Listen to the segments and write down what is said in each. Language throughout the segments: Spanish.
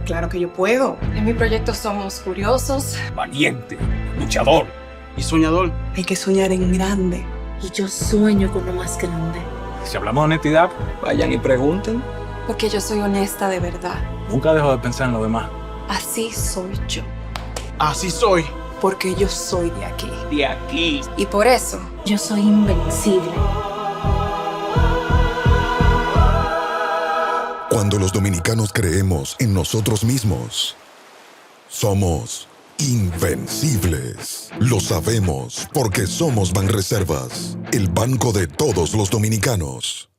Claro que yo puedo. En mi proyecto somos curiosos, valiente, luchador y soñador. hay que soñar en grande. Y yo sueño con lo más grande. Si hablamos de honestidad, vayan y pregunten. Porque yo soy honesta de verdad. Nunca dejo de pensar en lo demás. Así soy yo. Así soy. Porque yo soy de aquí. De aquí. Y por eso, Yo soy invencible. Cuando los dominicanos creemos en nosotros mismos, somos invencibles. Lo sabemos porque somos Banreservas, el banco de todos los dominicanos.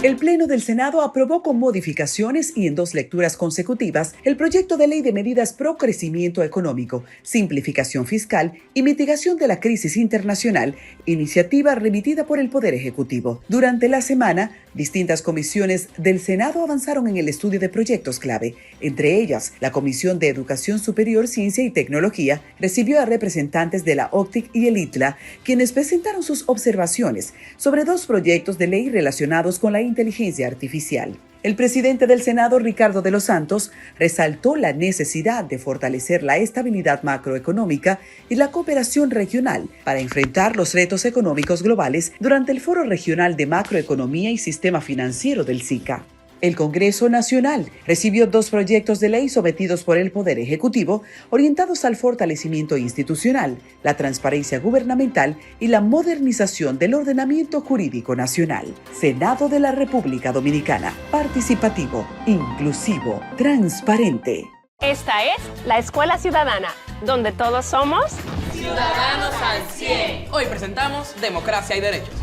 El Pleno del Senado aprobó con modificaciones y en 2 lecturas consecutivas el proyecto de ley de medidas pro crecimiento económico, simplificación fiscal y mitigación de la crisis internacional, iniciativa remitida por el Poder Ejecutivo. Durante la semana, distintas comisiones del Senado avanzaron en el estudio de proyectos clave. Entre ellas, la Comisión de Educación Superior, Ciencia y Tecnología recibió a representantes de la OCTIC y el ITLA, quienes presentaron sus observaciones sobre 2 proyectos de ley relacionados con la inteligencia artificial. El presidente del Senado, Ricardo de los Santos, resaltó la necesidad de fortalecer la estabilidad macroeconómica y la cooperación regional para enfrentar los retos económicos globales durante el Foro Regional de Macroeconomía y Sistema Financiero del SICA. El Congreso Nacional recibió 2 proyectos de ley sometidos por el Poder Ejecutivo orientados al fortalecimiento institucional, la transparencia gubernamental y la modernización del ordenamiento jurídico nacional. Senado de la República Dominicana. Participativo, inclusivo, transparente. Esta es la Escuela Ciudadana, donde todos somos Ciudadanos al 100. Hoy presentamos Democracia y Derechos.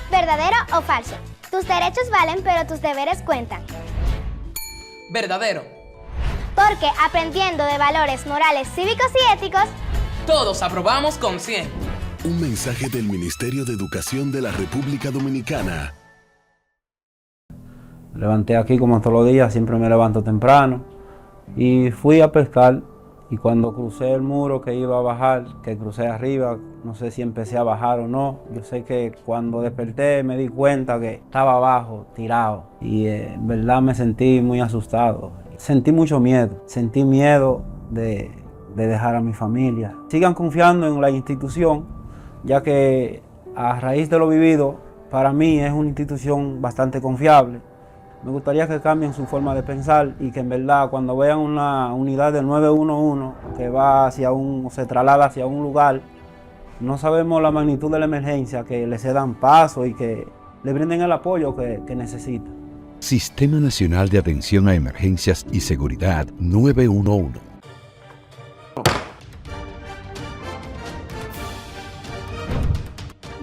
¿Verdadero o falso? Tus derechos valen, pero tus deberes cuentan. Verdadero. Porque aprendiendo de valores morales, cívicos y éticos, Todos aprobamos con 100. Un mensaje del Ministerio de Educación de la República Dominicana. Me levanté aquí como todos los días, siempre me levanto temprano y fui a pescar. Y cuando crucé el muro que iba a bajar, que crucé arriba, no sé si empecé a bajar o no. Yo sé que cuando desperté me di cuenta que estaba abajo, tirado. Y en verdad me sentí muy asustado. Sentí mucho miedo. Sentí miedo de dejar a mi familia. Sigan confiando en la institución, ya que a raíz de lo vivido, para mí es una institución bastante confiable. Me gustaría que cambien su forma de pensar y que en verdad cuando vean una unidad del 911 que va hacia o se traslada hacia un lugar, no sabemos la magnitud de la emergencia, que le cedan paso y que le brinden el apoyo que necesita. Sistema Nacional de Atención a Emergencias y Seguridad 911.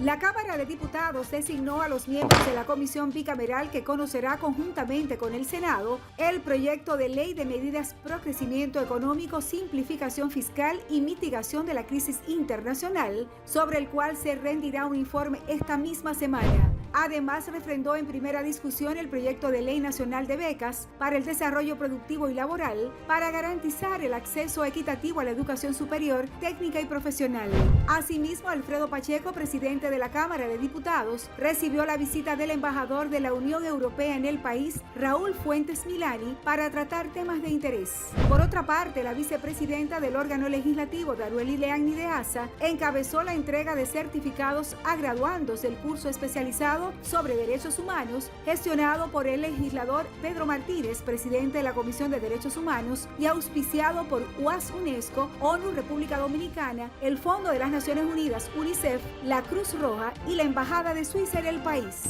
La Cámara de Diputados designó a los miembros de la comisión bicameral que conocerá conjuntamente con el Senado el proyecto de ley de medidas pro crecimiento económico, simplificación fiscal y mitigación de la crisis internacional, sobre el cual se rendirá un informe esta misma semana. Además, refrendó en primera discusión el proyecto de ley nacional de becas para el desarrollo productivo y laboral para garantizar el acceso equitativo a la educación superior, técnica y profesional. Asimismo, Alfredo Pacheco, presidente de la Cámara de Diputados, recibió la visita del embajador de la Unión Europea en el país, Raúl Fuentes Milani, para tratar temas de interés. Por otra parte, la vicepresidenta del órgano legislativo, Darueli Leanni de Asa, encabezó la entrega de certificados a graduandos del curso especializado sobre derechos humanos, gestionado por el legislador Pedro Martínez, presidente de la Comisión de Derechos Humanos, y auspiciado por UAS UNESCO, ONU República Dominicana, el Fondo de las Naciones Unidas, UNICEF, la Cruz Roja y la Embajada de Suiza en el país.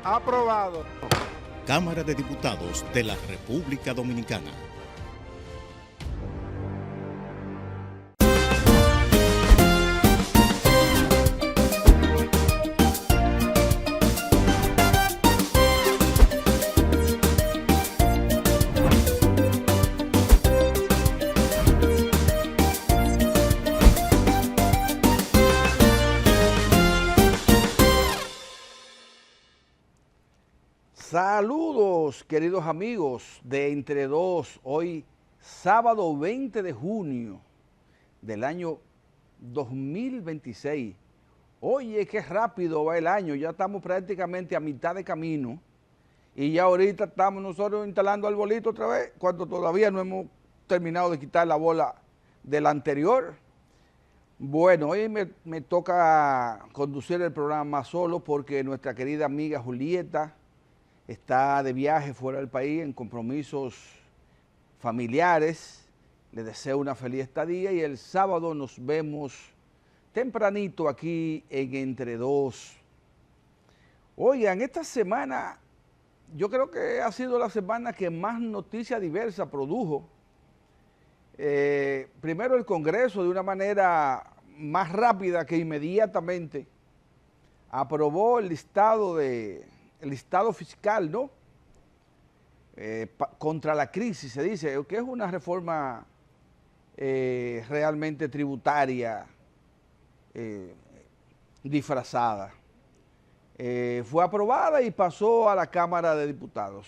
Aprobado. Cámara de Diputados de la República Dominicana. Saludos, queridos amigos de Entre Dos. Hoy, sábado 20 de junio del año 2026. Oye, qué rápido va el año. Ya estamos prácticamente a mitad de camino Y ya ahorita estamos nosotros instalando arbolito otra vez, cuando todavía no hemos terminado de quitar la bola del anterior. Bueno, hoy me toca conducir el programa solo porque nuestra querida amiga Julieta está de viaje fuera del país en compromisos familiares. Le deseo una feliz estadía y el sábado nos vemos tempranito aquí en Entre Dos. Oigan, esta semana yo creo que ha sido la semana que más noticias diversas produjo. Primero el Congreso, de una manera más rápida que inmediatamente, aprobó el listado fiscal, ¿no? Contra la crisis, se dice, que es una reforma realmente tributaria disfrazada. Fue aprobada y pasó a la Cámara de Diputados,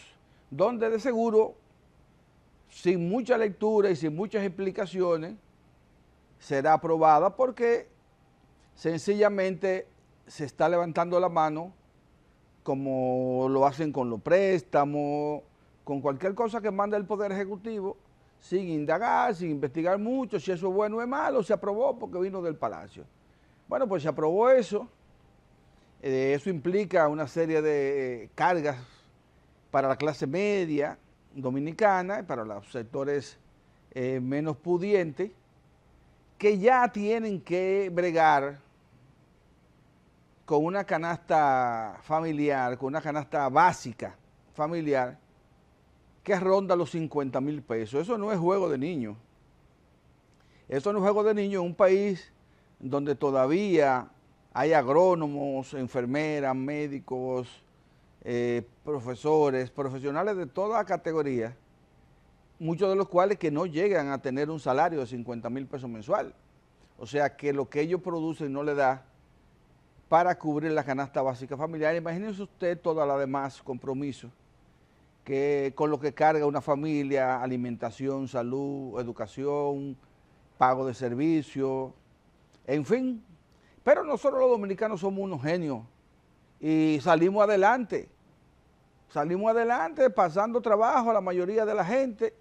donde de seguro, sin mucha lectura y sin muchas explicaciones, será aprobada porque sencillamente se está levantando la mano, como lo hacen con los préstamos, con cualquier cosa que manda el Poder Ejecutivo, sin indagar, sin investigar mucho, si eso es bueno o es malo, se aprobó porque vino del Palacio. Bueno, pues se aprobó eso. Eso implica una serie de cargas para la clase media dominicana y para los sectores menos pudientes, que ya tienen que bregar con una canasta familiar, con una canasta básica familiar, que ronda los 50,000 pesos. Eso no es juego de niños. Eso no es juego de niños en un país donde todavía hay agrónomos, enfermeras, médicos, profesores, profesionales de toda categoría, muchos de los cuales que no llegan a tener un salario de 50,000 pesos mensual. O sea que lo que ellos producen no le da para cubrir la canasta básica familiar. Imagínense usted toda la demás compromisos que con lo que carga una familia: alimentación, salud, educación, pago de servicios, en fin. Pero nosotros los dominicanos somos unos genios y salimos adelante pasando trabajo a la mayoría de la gente,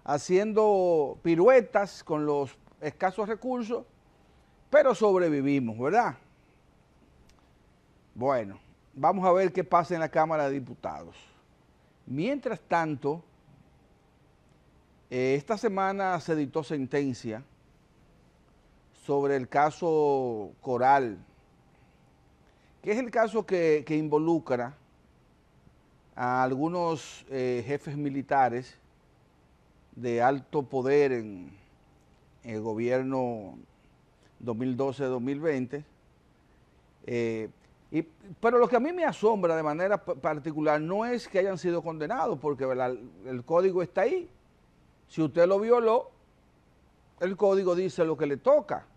haciendo piruetas con los escasos recursos, pero sobrevivimos, ¿verdad? Bueno, vamos a ver qué pasa en la Cámara de Diputados. Mientras tanto, esta semana se dictó sentencia sobre el caso Coral, que es el caso que involucra a algunos jefes militares de alto poder en el gobierno 2012-2020. Pero lo que a mí me asombra de manera particular no es que hayan sido condenados, porque el código está ahí. Si usted lo violó, el código dice lo que le toca.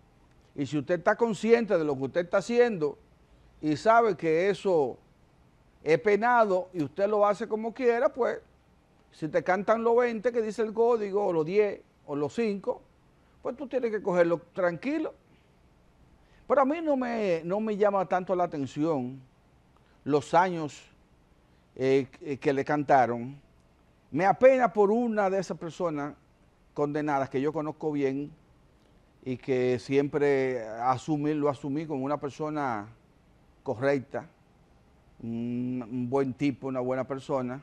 Y si usted está consciente de lo que usted está haciendo y sabe que eso es penado y usted lo hace como quiera, pues si te cantan los 20 que dice el código, o los 10, o los 5, pues tú tienes que cogerlo tranquilo. Pero a mí no me llama tanto la atención los años que le cantaron. Me apena por una de esas personas condenadas que yo conozco bien y que siempre lo asumí como una persona correcta, un buen tipo, una buena persona.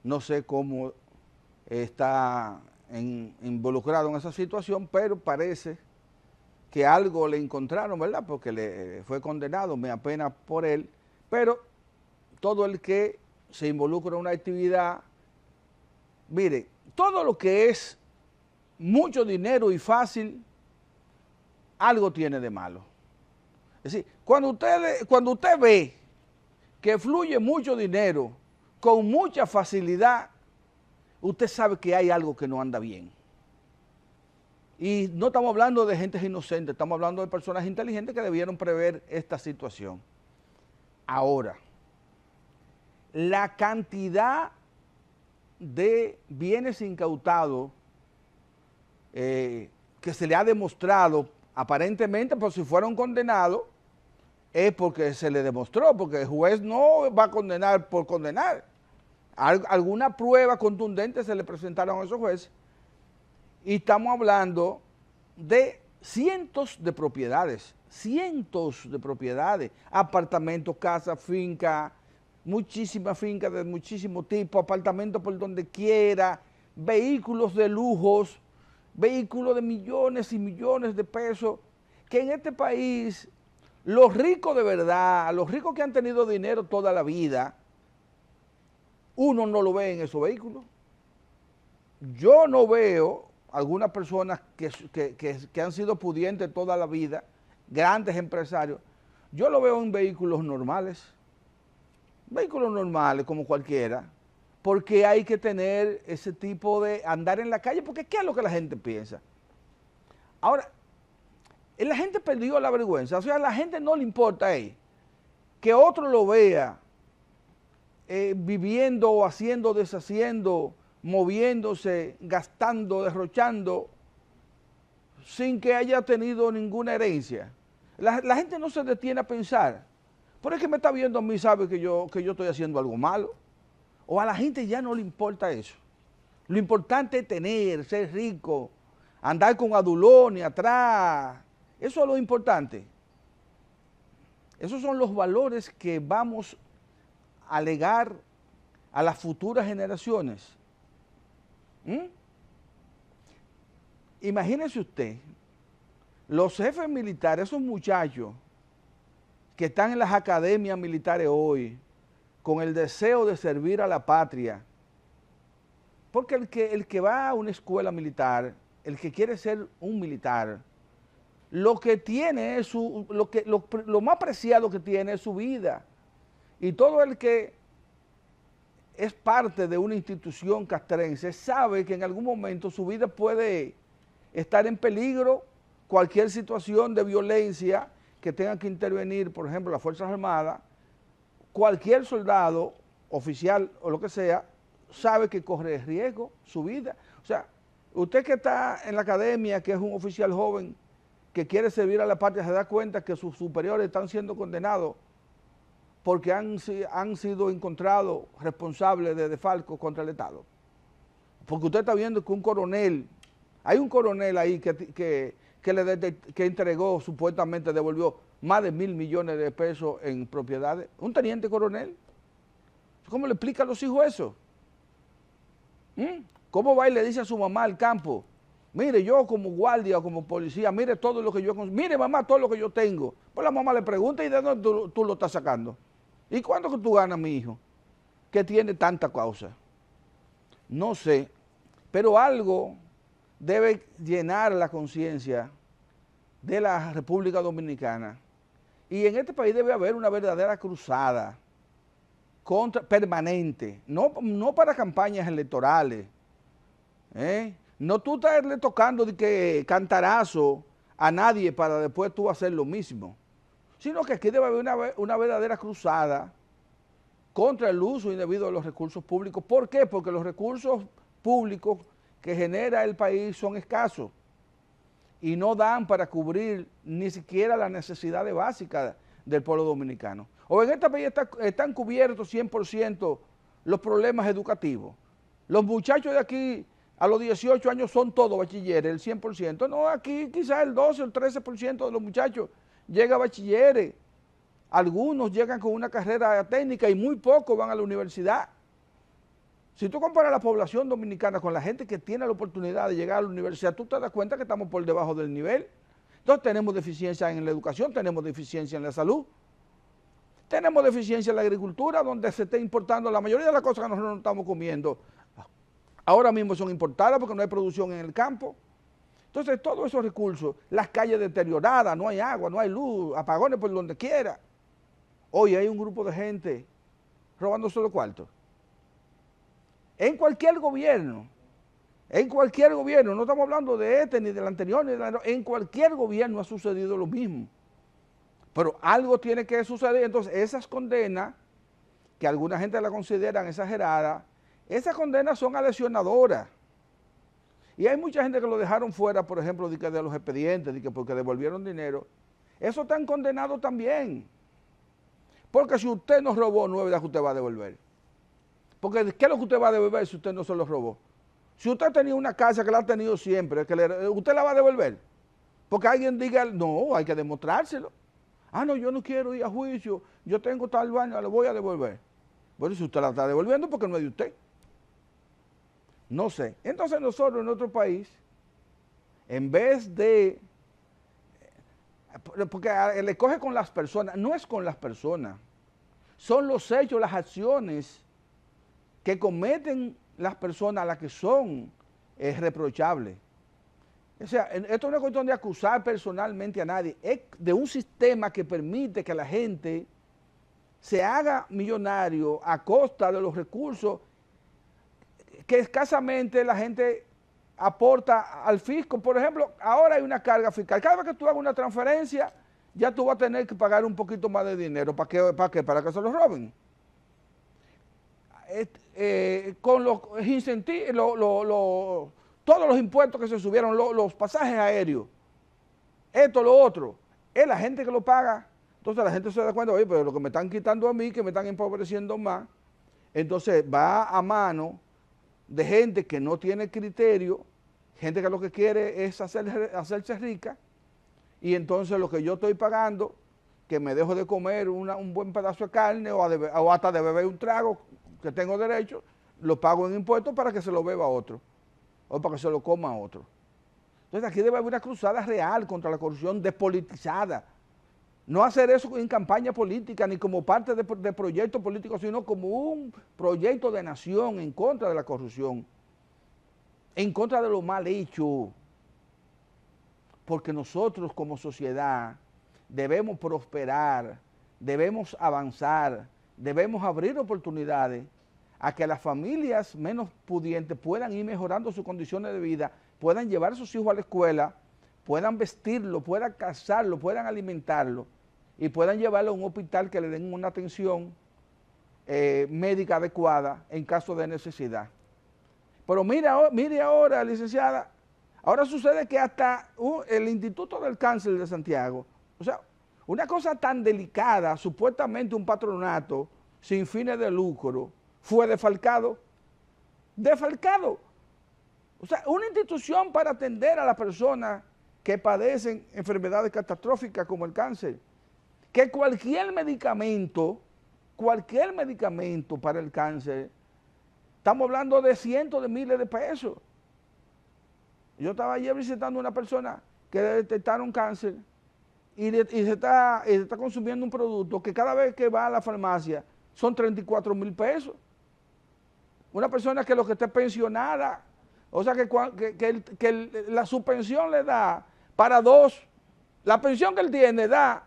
No sé cómo está involucrado en esa situación, pero parece que algo le encontraron, ¿verdad? Porque le fue condenado, me apena por él, pero todo el que se involucra en una actividad, mire, todo lo que es mucho dinero y fácil, algo tiene de malo. Es decir, cuando usted ve que fluye mucho dinero con mucha facilidad, usted sabe que hay algo que no anda bien. Y no estamos hablando de gente inocente, estamos hablando de personas inteligentes que debieron prever esta situación. Ahora, la cantidad de bienes incautados que se le ha demostrado, aparentemente, por si fueron condenados, es porque se le demostró, porque el juez no va a condenar por condenar. Alguna prueba contundente se le presentaron a esos jueces. Y estamos hablando de cientos de propiedades, apartamentos, casas, fincas, muchísimas fincas de muchísimo tipo, apartamentos por donde quiera, vehículos de lujos, vehículos de millones y millones de pesos, que en este país los ricos de verdad, los ricos que han tenido dinero toda la vida, uno no lo ve en esos vehículos. Yo no veo algunas personas que han sido pudientes toda la vida, grandes empresarios, yo lo veo en vehículos normales como cualquiera, porque hay que tener ese tipo de andar en la calle, porque ¿qué es lo que la gente piensa? Ahora, la gente perdió la vergüenza, o sea, a la gente no le importa que otro lo vea viviendo, haciendo, deshaciendo, moviéndose, gastando, derrochando, sin que haya tenido ninguna herencia. La gente no se detiene a pensar, pero es que me está viendo a mí, sabe que yo estoy haciendo algo malo. O a la gente ya no le importa eso. Lo importante es tener, ser rico, andar con adulones atrás. Eso es lo importante. Esos son los valores que vamos a legar a las futuras generaciones. Imagínese usted, los jefes militares, esos muchachos que están en las academias militares hoy, con el deseo de servir a la patria, porque el que va a una escuela militar, el que quiere ser un militar, lo que tiene es lo más preciado que tiene es su vida, y todo el que es parte de una institución castrense sabe que en algún momento su vida puede estar en peligro, cualquier situación de violencia que tenga que intervenir, por ejemplo, las Fuerzas Armadas, cualquier soldado, oficial o lo que sea, sabe que corre riesgo su vida. O sea, usted que está en la academia, que es un oficial joven, que quiere servir a la patria, se da cuenta que sus superiores están siendo condenados porque han sido encontrados responsables de desfalco contra el Estado. Porque usted está viendo que un coronel, hay un coronel ahí que entregó, supuestamente devolvió más de 1.000 millones de pesos en propiedades. Un teniente coronel. ¿Cómo le explica a los hijos eso? ¿Cómo va y le dice a su mamá al campo? Mire, yo como guardia o como policía, mire todo lo que yo... Mire, mamá, todo lo que yo tengo. Pues la mamá le pregunta, ¿y de dónde tú lo estás sacando? ¿Y cuánto que tú ganas, mi hijo? Que tiene tanta causa. No sé, pero algo debe llenar la conciencia de la República Dominicana. Y en este país debe haber una verdadera cruzada permanente, no para campañas electorales. No tú estarle tocando de que cantarazo a nadie para después tú hacer lo mismo, sino que aquí debe haber una verdadera cruzada contra el uso indebido de los recursos públicos. ¿Por qué? Porque los recursos públicos que genera el país son escasos y no dan para cubrir ni siquiera las necesidades básicas del pueblo dominicano. O en este país están cubiertos 100% los problemas educativos. Los muchachos de aquí a los 18 años son todos bachilleres, el 100%. No, aquí quizás el 12 o el 13% de los muchachos llega a bachilleres. Algunos llegan con una carrera técnica y muy pocos van a la universidad. Si tú comparas la población dominicana con la gente que tiene la oportunidad de llegar a la universidad, tú te das cuenta que estamos por debajo del nivel. Entonces tenemos deficiencia en la educación, tenemos deficiencia en la salud, tenemos deficiencia en la agricultura, donde se está importando la mayoría de las cosas que nosotros no estamos comiendo. Ahora mismo son importadas porque no hay producción en el campo. Entonces todos esos recursos, las calles deterioradas, no hay agua, no hay luz, apagones por donde quiera. Hoy hay un grupo de gente robándose los cuartos. En cualquier gobierno, no estamos hablando de este ni del anterior, en cualquier gobierno ha sucedido lo mismo. Pero algo tiene que suceder. Entonces esas condenas, que alguna gente la consideran exageradas, esas condenas son lesionadoras. Y hay mucha gente que lo dejaron fuera, por ejemplo, de los expedientes, porque devolvieron dinero. Esos están condenados también. Porque si usted nos robó, no es verdad que usted va a devolver. Porque ¿qué es lo que usted va a devolver si usted no se lo robó? Si usted tenía una casa que la ha tenido siempre, ¿usted la va a devolver? Porque alguien diga, no, hay que demostrárselo. Ah, no, yo no quiero ir a juicio, yo tengo tal vaina, lo voy a devolver. Bueno, si usted la está devolviendo, porque no es de usted. No sé. Entonces nosotros en nuestro país, en vez de... Porque le coge con las personas, no es con las personas, son los hechos, las acciones que cometen las personas a las que son reprochables. O sea, esto no es cuestión de acusar personalmente a nadie, es de un sistema que permite que la gente se haga millonario a costa de los recursos que escasamente la gente aporta al fisco. Por ejemplo, ahora hay una carga fiscal. Cada vez que tú hagas una transferencia, ya tú vas a tener que pagar un poquito más de dinero. ¿Para qué? Para que se lo roben. Con los incentivos, todos los impuestos que se subieron, los pasajes aéreos, esto, lo otro, es la gente que lo paga. Entonces la gente se da cuenta, oye, pero lo que me están quitando a mí, que me están empobreciendo más, entonces va a mano de gente que no tiene criterio, gente que lo que quiere es hacerse rica, y entonces lo que yo estoy pagando, que me dejo de comer un buen pedazo de carne o hasta de beber un trago que tengo derecho, lo pago en impuestos para que se lo beba otro, o para que se lo coma otro. Entonces aquí debe haber una cruzada real contra la corrupción despolitizada. No hacer eso en campaña política ni como parte de proyectos políticos, sino como un proyecto de nación en contra de la corrupción, en contra de lo mal hecho. Porque nosotros como sociedad debemos prosperar, debemos avanzar, debemos abrir oportunidades a que las familias menos pudientes puedan ir mejorando sus condiciones de vida, puedan llevar a sus hijos a la escuela, puedan vestirlo, puedan casarlo, puedan alimentarlo y puedan llevarlo a un hospital que le den una atención médica adecuada en caso de necesidad. Pero mire ahora, licenciada, ahora sucede que hasta el Instituto del Cáncer de Santiago, o sea, una cosa tan delicada, supuestamente un patronato sin fines de lucro, fue defalcado. Defalcado. O sea, una institución para atender a las personas que padecen enfermedades catastróficas como el cáncer, que cualquier medicamento para el cáncer, estamos hablando de cientos de miles de pesos. Yo estaba ayer visitando a una persona que le detectaron cáncer y se está consumiendo un producto que cada vez que va a la farmacia son 34,000 pesos. Una persona que lo que esté pensionada, o sea que la suspensión le da para la pensión que él tiene da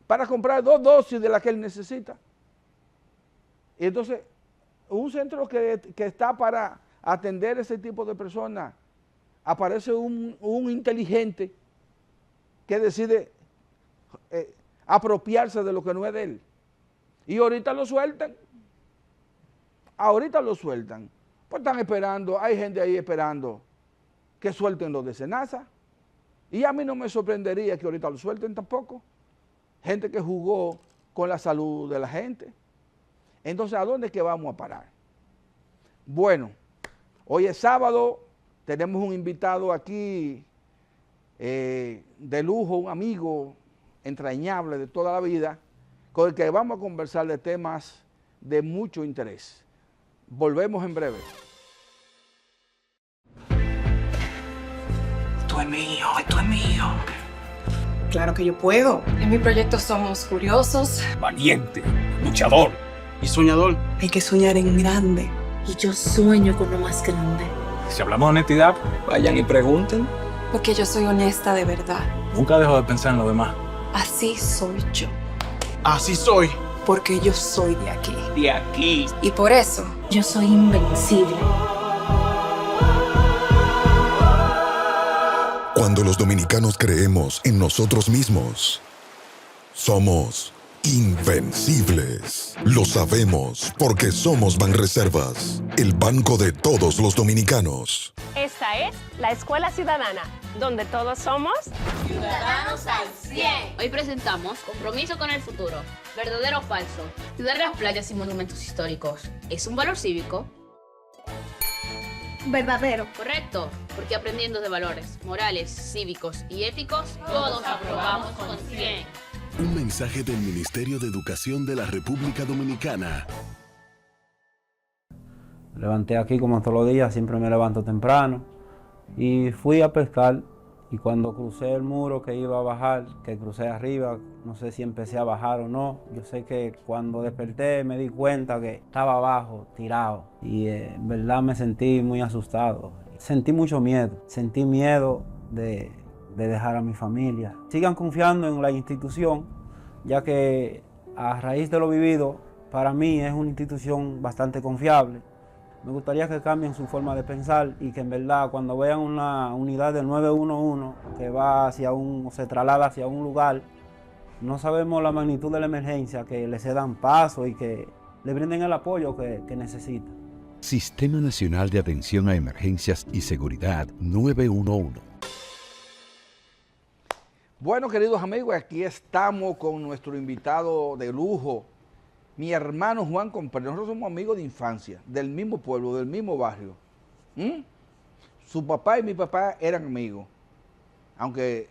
para comprar 2 dosis de las que él necesita. Y entonces, un centro que está para atender ese tipo de personas, aparece un inteligente que decide apropiarse de lo que no es de él. Y ahorita lo sueltan. Pues están esperando, hay gente ahí esperando que suelten los de Senasa. Y a mí no me sorprendería que ahorita lo suelten tampoco. Gente que jugó con la salud de la gente. Entonces, ¿a dónde es que vamos a parar? Bueno, hoy es sábado, tenemos un invitado aquí de lujo, un amigo entrañable de toda la vida, con el que vamos a conversar de temas de mucho interés. Volvemos en breve. Esto es mío. Claro que yo puedo. En mi proyecto somos curiosos, Valiente, luchador y soñador. hay que soñar en grande. Y yo sueño con lo más grande. Si hablamos de honestidad, vayan y pregunten. Porque yo soy honesta de verdad. Nunca dejo de pensar en lo demás. Así soy yo. Así soy. Porque yo soy de aquí. De aquí. Y por eso, Yo soy invencible. Cuando los dominicanos creemos en nosotros mismos, somos invencibles. Lo sabemos porque somos Banreservas, el banco de todos los dominicanos. Esta es la Escuela Ciudadana, donde todos somos Ciudadanos al 100. Hoy presentamos Compromiso con el futuro. ¿Verdadero o falso? Cuidar las playas y monumentos históricos ¿es un valor cívico? Verdadero. Correcto, porque aprendiendo de valores morales, cívicos y éticos, todos aprobamos con 100. Un mensaje del Ministerio de Educación de la República Dominicana. Me levanté aquí como todos los días, siempre me levanto temprano. Y fui a pescar y cuando crucé el muro que iba a bajar, que crucé arriba, no sé si empecé a bajar o no. Yo sé que cuando desperté me di cuenta que estaba abajo, tirado. Y en verdad me sentí muy asustado. Sentí mucho miedo. Sentí miedo de dejar a mi familia. Sigan confiando en la institución, ya que a raíz de lo vivido, para mí es una institución bastante confiable. Me gustaría que cambien su forma de pensar y que en verdad cuando vean una unidad del 911 que va hacia se traslada hacia un lugar, no sabemos la magnitud de la emergencia, que le cedan paso y que le brinden el apoyo que necesitan. Sistema Nacional de Atención a Emergencias y Seguridad 911. Bueno, queridos amigos, aquí estamos con nuestro invitado de lujo, mi hermano Juan Comprés. Nosotros somos amigos de infancia, del mismo pueblo, del mismo barrio. Su papá y mi papá eran amigos, aunque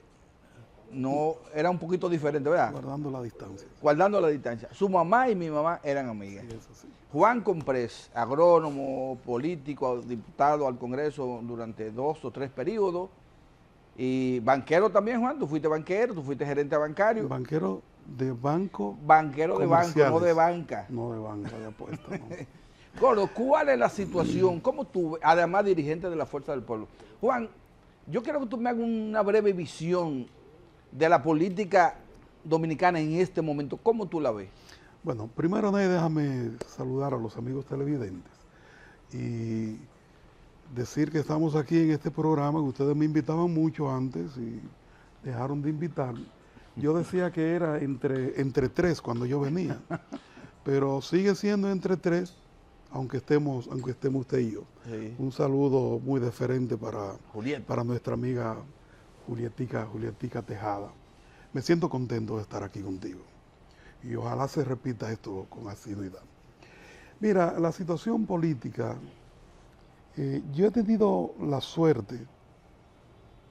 no era un poquito diferente, ¿verdad? Guardando la distancia. Guardando la distancia. Su mamá y mi mamá eran amigas. Sí, eso sí. Juan Comprés, agrónomo, político, diputado al Congreso durante 2 o 3 periodos. Y banquero también, Juan. Tú fuiste banquero, tú fuiste gerente bancario. Banquero de banco. Banquero de banco, no de banca. No de banca, de apuesta. No. Gordo, ¿cuál es la situación? ¿Cómo tú, además dirigente de la Fuerza del Pueblo? Juan, yo quiero que tú me hagas una breve visión de la política dominicana en este momento. ¿Cómo tú la ves? Bueno, primero déjame saludar a los amigos televidentes y decir que estamos aquí en este programa, que ustedes me invitaban mucho antes y dejaron de invitarme. Yo decía que era entre 3 cuando yo venía, pero sigue siendo entre 3, aunque estemos usted y yo. Sí. Un saludo muy deferente para nuestra amiga Julietica Tejada. Me siento contento de estar aquí contigo y ojalá se repita esto con asiduidad. Mira, la situación política, yo he tenido la suerte,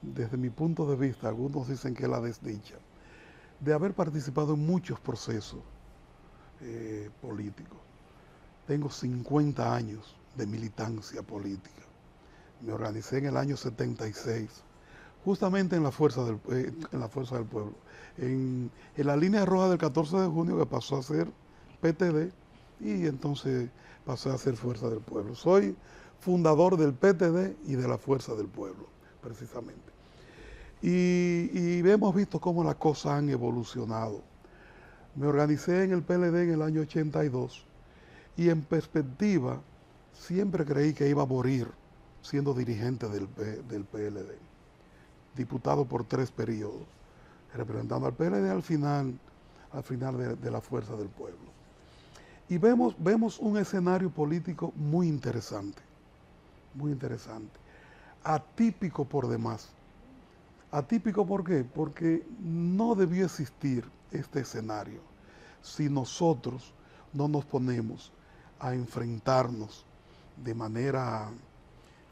desde mi punto de vista, algunos dicen que es la desdicha, de haber participado en muchos procesos políticos. Tengo 50 años de militancia política. Me organicé en el año 76, justamente en la Fuerza del Pueblo, en la línea roja del 14 de junio, que pasó a ser PTD, y entonces pasé a ser Fuerza del Pueblo. Soy fundador del PTD y de la Fuerza del Pueblo, precisamente. Y hemos visto cómo las cosas han evolucionado. Me organicé en el PLD en el año 82 y en perspectiva siempre creí que iba a morir siendo dirigente del PLD. Diputado por 3 periodos, representando al PLD al final de la Fuerza del Pueblo. Y vemos un escenario político muy interesante, atípico por demás. Atípico, ¿por qué? Porque no debió existir este escenario si nosotros no nos ponemos a enfrentarnos de manera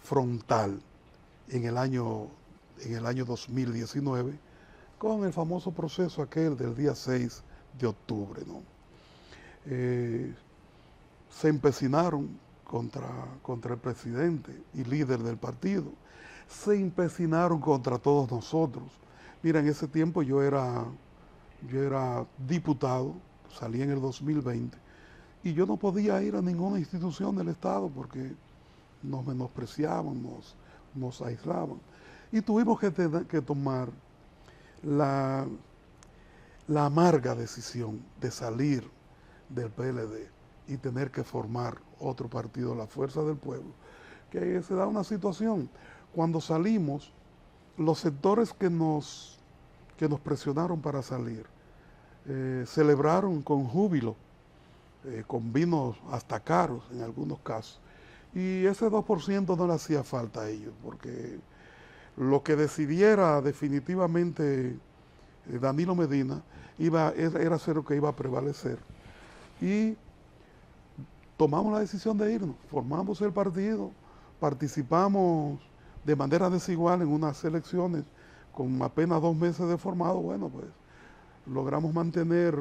frontal en el año 2019 con el famoso proceso aquel del día 6 de octubre, ¿no? Se empecinaron contra el presidente y líder del partido, se empecinaron contra todos nosotros. Mira, en ese tiempo yo era diputado, salí en el 2020, y yo no podía ir a ninguna institución del Estado porque nos menospreciaban, nos aislaban. Y tuvimos que tomar la amarga decisión de salir del PLD y tener que formar otro partido, la Fuerza del Pueblo, que se da una situación. Cuando salimos, los sectores que nos presionaron para salir, celebraron con júbilo, con vinos hasta caros en algunos casos, Y ese 2% no le hacía falta a ellos, porque lo que decidiera definitivamente Danilo Medina era ser lo que iba a prevalecer. Y tomamos la decisión de irnos, formamos el partido, participamos de manera desigual en unas elecciones con apenas 2 meses de formado. Bueno, pues logramos mantener,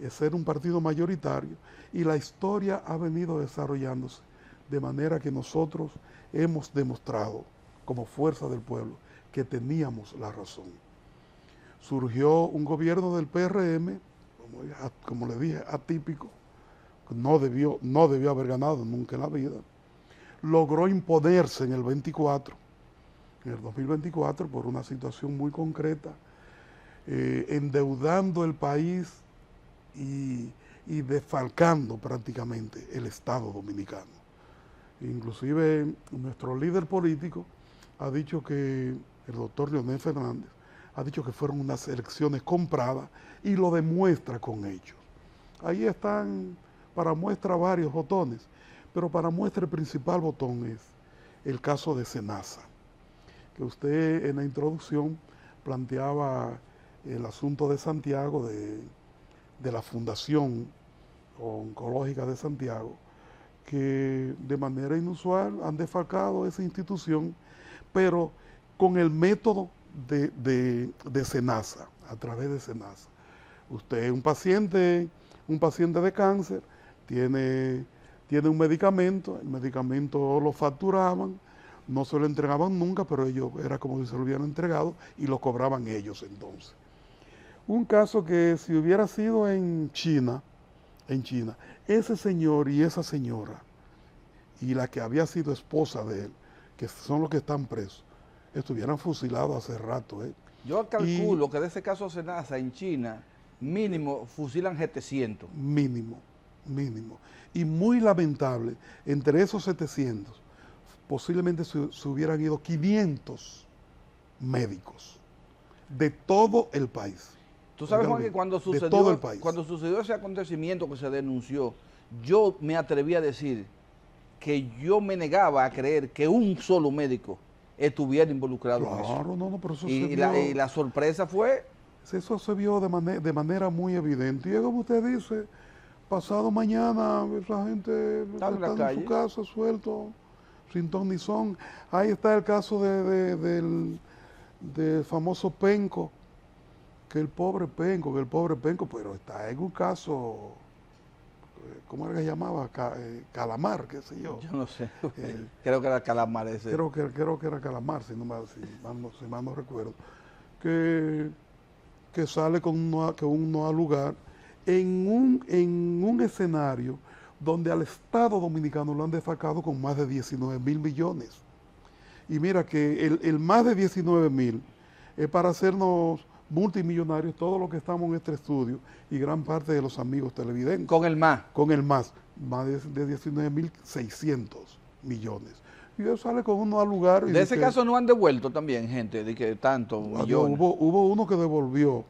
ser un partido mayoritario, y la historia ha venido desarrollándose de manera que nosotros hemos demostrado como fuerza del pueblo que teníamos la razón. Surgió un gobierno del PRM, como le dije, atípico, no debió haber ganado nunca en la vida. Logró imponerse en el 2024, por una situación muy concreta, endeudando el país y desfalcando prácticamente el Estado dominicano. Inclusive nuestro líder político ha dicho que, el doctor Leonel Fernández, ha dicho que fueron unas elecciones compradas, y lo demuestra con hechos. Ahí están para muestra varios botones, pero para muestra el principal botón es el caso de Senasa, que usted en la introducción planteaba el asunto de Santiago, de la Fundación Oncológica de Santiago, que de manera inusual han defalcado esa institución, pero con el método de Senasa, a través de Senasa. Usted es un paciente de cáncer, tiene un medicamento, el medicamento lo facturaban, no se lo entregaban nunca, pero ellos era como si se lo hubieran entregado y lo cobraban ellos entonces. Un caso que si hubiera sido en China, ese señor y esa señora, y la que había sido esposa de él, que son los que están presos, estuvieran fusilados hace rato. Yo calculo que de ese caso Senasa en China, mínimo fusilan 700. Mínimo. Y muy lamentable, entre esos 700, posiblemente se hubieran ido 500 médicos de todo el país. Tú sabes, Juan, que cuando sucedió ese acontecimiento que se denunció, yo me atreví a decir que yo me negaba a creer que un solo médico estuviera involucrado en eso. No, pero eso y la sorpresa fue... Eso se vio de manera muy evidente. Y como usted dice, pasado mañana esa gente está en su casa suelto, sin ton ni son. Ahí está el caso del famoso Penco, que el pobre Penco, pero está en un caso, ¿cómo era que llamaba? Calamar, qué sé yo. Yo no sé, creo que era Calamar ese. Creo que era Calamar, si mal no recuerdo. Que sale con un no al lugar en un escenario donde al Estado Dominicano lo han defalcado con más de 19.000 millones. Y mira que el más de 19.000 es para hacernos multimillonarios todos los que estamos en este estudio y gran parte de los amigos televidentes. Con el más. Más de 19.600 millones. Y eso sale con uno al lugar. De ese caso no han devuelto también gente, de que tanto millones. Hubo uno que devolvió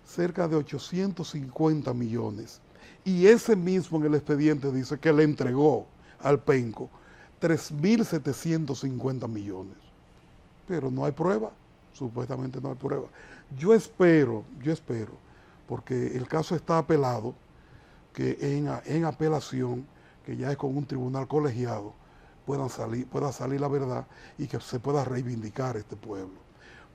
cerca de 850 millones. Y ese mismo en el expediente dice que le entregó al Penco 3.750 millones. Pero no hay prueba, supuestamente no hay prueba. Yo espero, porque el caso está apelado, que en apelación, que ya es con un tribunal colegiado, pueda salir la verdad y que se pueda reivindicar este pueblo.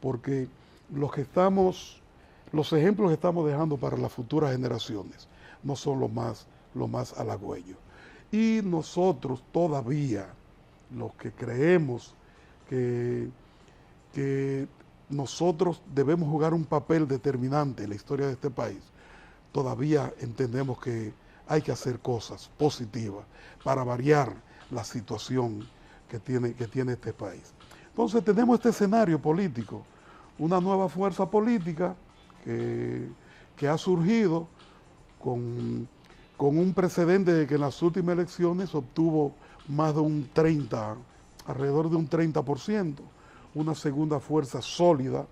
Porque los ejemplos que estamos dejando para las futuras generaciones no son lo más halagüeños. Y nosotros todavía, los que creemos que nosotros debemos jugar un papel determinante en la historia de este país, todavía entendemos que hay que hacer cosas positivas para variar la situación que tiene este país. Entonces tenemos este escenario político, una nueva fuerza política que ha surgido con un precedente de que en las últimas elecciones obtuvo más de alrededor de un 30%, una segunda fuerza sólida,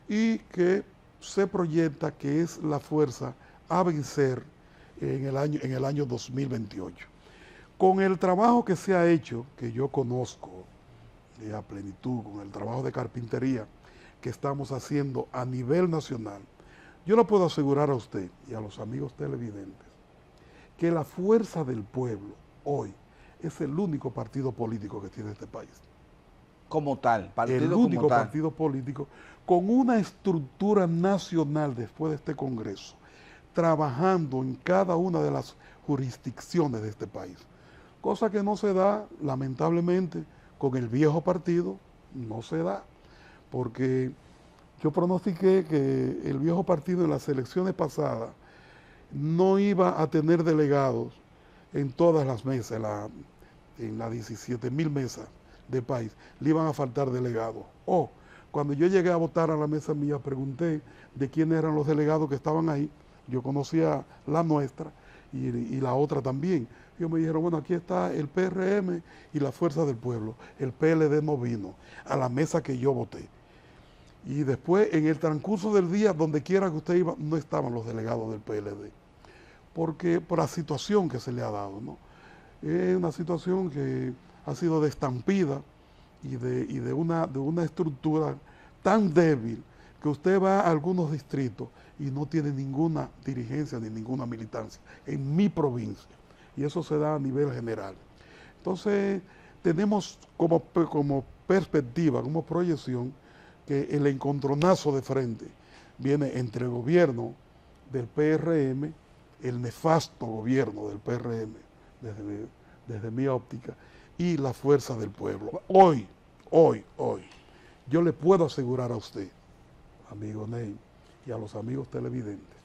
y que se proyecta que es la fuerza a vencer en el año 2028. Con el trabajo que se ha hecho, que yo conozco a plenitud, con el trabajo de carpintería que estamos haciendo a nivel nacional, yo le puedo asegurar a usted y a los amigos televidentes que la Fuerza del Pueblo hoy es el único partido político que tiene este país. Como tal, partido el como único tal. partido político con una estructura nacional después de este Congreso, trabajando en cada una de las jurisdicciones de este país. Cosa que no se da, lamentablemente, con el viejo partido, no se da, porque yo pronostiqué que el viejo partido en las elecciones pasadas no iba a tener delegados en todas las mesas, en las 17.000 mesas del país, le iban a faltar delegados. Cuando yo llegué a votar a la mesa mía, pregunté de quiénes eran los delegados que estaban ahí. Yo conocía la nuestra y la otra también. Ellos me dijeron, bueno, aquí está el PRM y la Fuerza del Pueblo. El PLD no vino a la mesa que yo voté. Y después, en el transcurso del día, donde quiera que usted iba, no estaban los delegados del PLD. Porque por la situación que se le ha dado, ¿no? Es una situación que ha sido de estampida y de una estructura tan débil que usted va a algunos distritos y no tiene ninguna dirigencia ni ninguna militancia en mi provincia. Y eso se da a nivel general. Entonces, tenemos como perspectiva, como proyección, que el encontronazo de frente viene entre el gobierno del PRM, el nefasto gobierno del PRM, desde mi óptica, y la Fuerza del Pueblo. Hoy, yo le puedo asegurar a usted, amigo Ney, y a los amigos televidentes,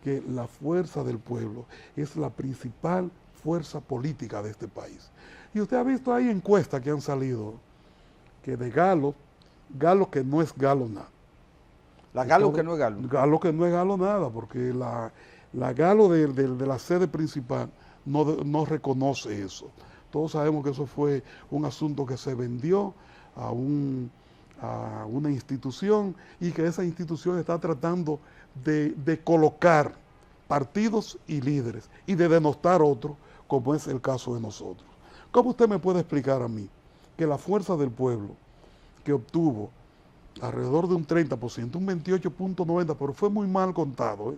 que la Fuerza del Pueblo es la principal fuerza política de este país. Y usted ha visto ahí encuestas que han salido, que de Galo que no es Galo nada. Galo que no es Galo. Galo que no es Galo nada, porque la Galo de la sede principal no reconoce eso. Todos sabemos que eso fue un asunto que se vendió a una institución y que esa institución está tratando de colocar partidos y líderes y de denostar otros, como es el caso de nosotros. ¿Cómo usted me puede explicar a mí que la Fuerza del Pueblo, que obtuvo alrededor de un 30%, un 28.90%, pero fue muy mal contado,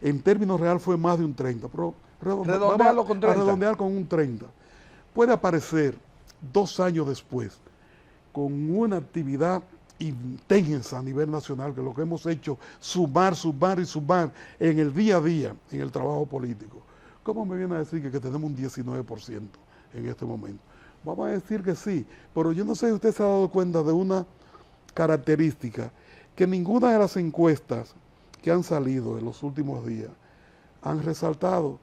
en términos reales fue más de un 30%, pero redondearlo con 30%. A redondear con un 30%. Puede aparecer 2 años después con una actividad intensa a nivel nacional, que lo que hemos hecho, sumar en el día a día, en el trabajo político. ¿Cómo me viene a decir que tenemos un 19% en este momento? Vamos a decir que sí, pero yo no sé si usted se ha dado cuenta de una característica que ninguna de las encuestas que han salido en los últimos días han resaltado,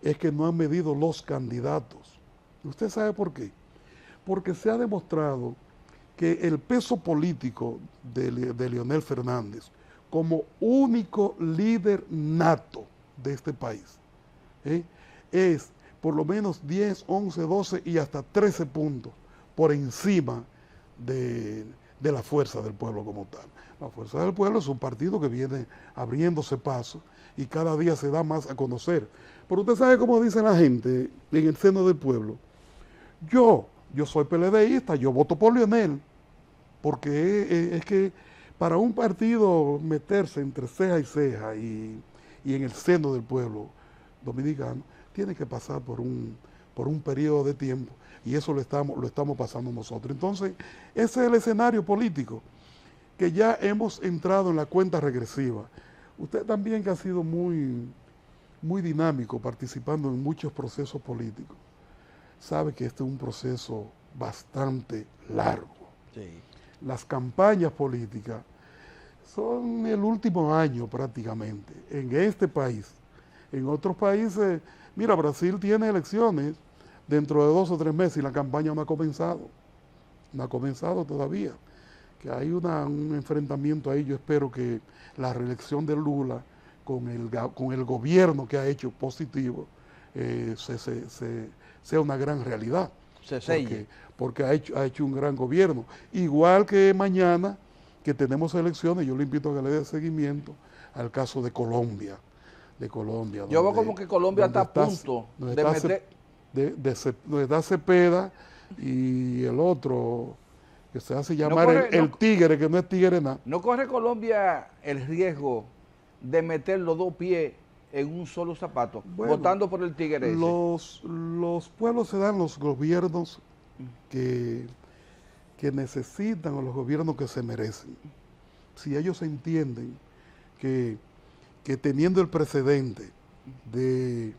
es que no han medido los candidatos. ¿Usted sabe por qué? Porque se ha demostrado que el peso político de Leonel Fernández como único líder nato de este país es por lo menos 10, 11, 12 y hasta 13 puntos por encima de la Fuerza del Pueblo como tal. La Fuerza del Pueblo es un partido que viene abriéndose paso y cada día se da más a conocer. Pero usted sabe cómo dice la gente en el seno del pueblo. Yo soy PLDista, yo voto por Leonel, porque es que para un partido meterse entre ceja y ceja y en el seno del pueblo dominicano, tiene que pasar por un periodo de tiempo, y eso lo estamos pasando nosotros. Entonces, ese es el escenario político, que ya hemos entrado en la cuenta regresiva. Usted también, que ha sido muy, muy dinámico participando en muchos procesos políticos, sabe que este es un proceso bastante largo. Sí. Las campañas políticas son el último año prácticamente en este país. En otros países, mira, Brasil tiene elecciones dentro de 2 o 3 meses y la campaña no ha comenzado. No ha comenzado todavía. Que hay un enfrentamiento ahí. Yo espero que la reelección de Lula con el gobierno que ha hecho positivo sea una gran realidad. Se selle. Porque ha hecho un gran gobierno. Igual que mañana, que tenemos elecciones, yo le invito a que le dé seguimiento al caso de Colombia, de Colombia. Yo veo como que Colombia está a punto de meter... Donde está Cepeda y el otro que se hace llamar el tigre, que no es tigre nada. ¿No corre Colombia el riesgo de meter los dos pies en un solo zapato, votando por el tigre ese? Los pueblos se dan los gobiernos que necesitan o los gobiernos que se merecen. Si ellos entienden que teniendo el precedente de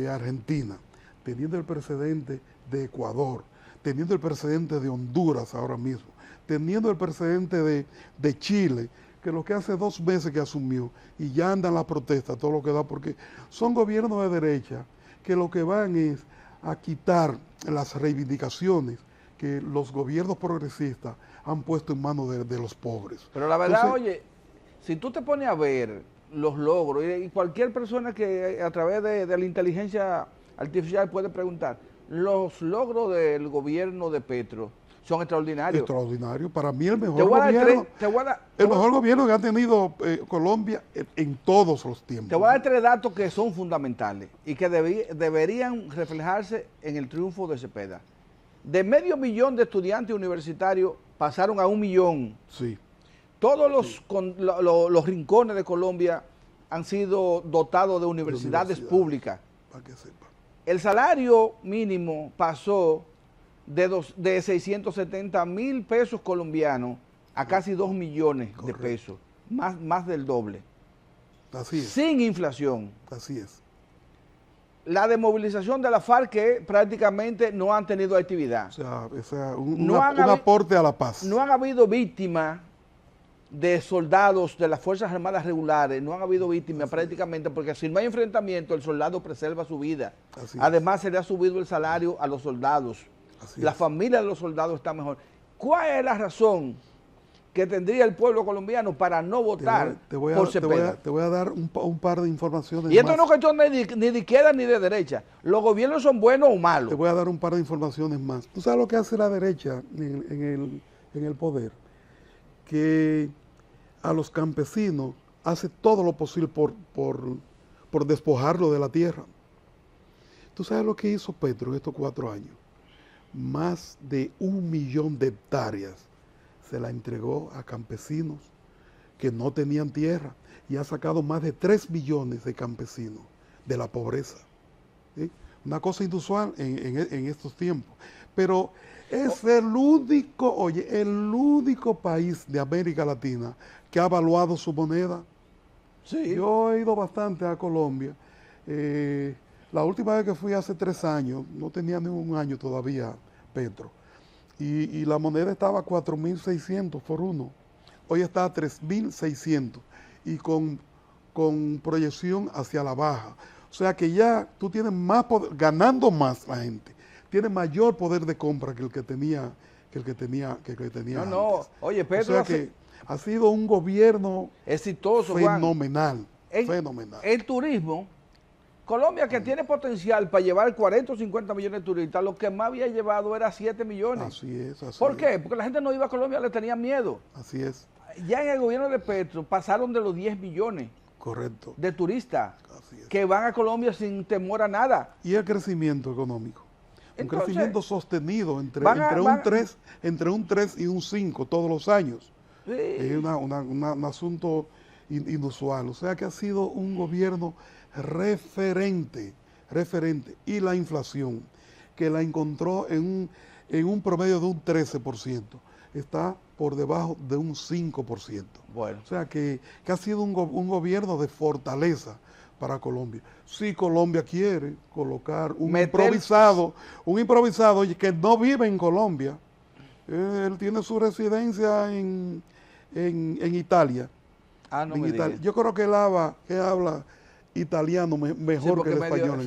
Argentina, teniendo el precedente de Ecuador, teniendo el precedente de Honduras ahora mismo, teniendo el precedente de Chile, que lo que hace 2 meses que asumió y ya andan las protestas, todo lo que da, porque son gobiernos de derecha que lo que van es a quitar las reivindicaciones que los gobiernos progresistas han puesto en manos de los pobres. Pero la verdad, oye, si tú te pones a ver los logros, y cualquier persona que a través de la inteligencia artificial puede preguntar, los logros del gobierno de Petro son extraordinarios. Extraordinarios. Para mí el mejor gobierno, el mejor gobierno que ha tenido Colombia en todos los tiempos. Te voy a dar 3 datos que son fundamentales y que deberían reflejarse en el triunfo de Cepeda. De 500.000 de estudiantes universitarios pasaron a 1 millón. Sí. Todos los rincones de Colombia han sido dotados de universidades públicas. Para que sepa. El salario mínimo pasó de 670.000 pesos colombianos a casi 2 millones de pesos, más del doble. Así es. Sin inflación. Así es. La desmovilización de la FARC, que prácticamente no han tenido actividad. O sea, un aporte a la paz. No han habido víctimas de soldados de las Fuerzas Armadas regulares, no han habido víctimas prácticamente, porque si no hay enfrentamiento, el soldado preserva su vida. Además, se le ha subido el salario a los soldados. La familia de los soldados está mejor. ¿Cuál es la razón que tendría el pueblo colombiano para no votar por Cepeda? Te voy a dar un par de informaciones. Y esto no es cuestión ni de izquierda ni de derecha. Los gobiernos son buenos o malos. Te voy a dar un par de informaciones más. ¿Tú sabes lo que hace la derecha en el poder? Que a los campesinos hace todo lo posible por despojarlo de la tierra. ¿Tú sabes lo que hizo Petro en estos 4 años? Más de 1 millón de hectáreas se la entregó a campesinos que no tenían tierra y ha sacado más de 3 millones de campesinos de la pobreza. ¿Sí? Una cosa inusual en estos tiempos. Pero es el único país de América Latina que ha evaluado su moneda. Sí. Yo he ido bastante a Colombia. La última vez que fui hace 3 años, no tenía ni 1 año todavía Petro, y la moneda estaba a 4.600 por uno. Hoy está a 3.600 y con proyección hacia la baja. O sea que ya tú tienes más poder, ganando más la gente. Tiene mayor poder de compra que el que tenía antes. Oye, Petro, o sea que ha sido un gobierno exitoso, fenomenal, fenomenal. El turismo, Colombia, que tiene potencial para llevar 40 o 50 millones de turistas, lo que más había llevado era 7 millones. Así es, así ¿Por qué? Porque la gente no iba a Colombia, le tenía miedo. Así es. Ya en el gobierno de Petro pasaron de los 10 millones. Correcto. De turistas que van a Colombia sin temor a nada. Y el crecimiento económico. Entonces, un crecimiento sostenido entre un 3 y un 5 todos los años. Sí. Es un asunto inusual. O sea que ha sido un gobierno referente. Y la inflación, que la encontró en un promedio de un 13%, está por debajo de un 5%. Bueno. O sea que ha sido un gobierno de fortaleza para Colombia. Si Colombia quiere colocar un improvisado que no vive en Colombia, él tiene su residencia en Italia. No me digas. Yo creo que él habla italiano mejor que el español.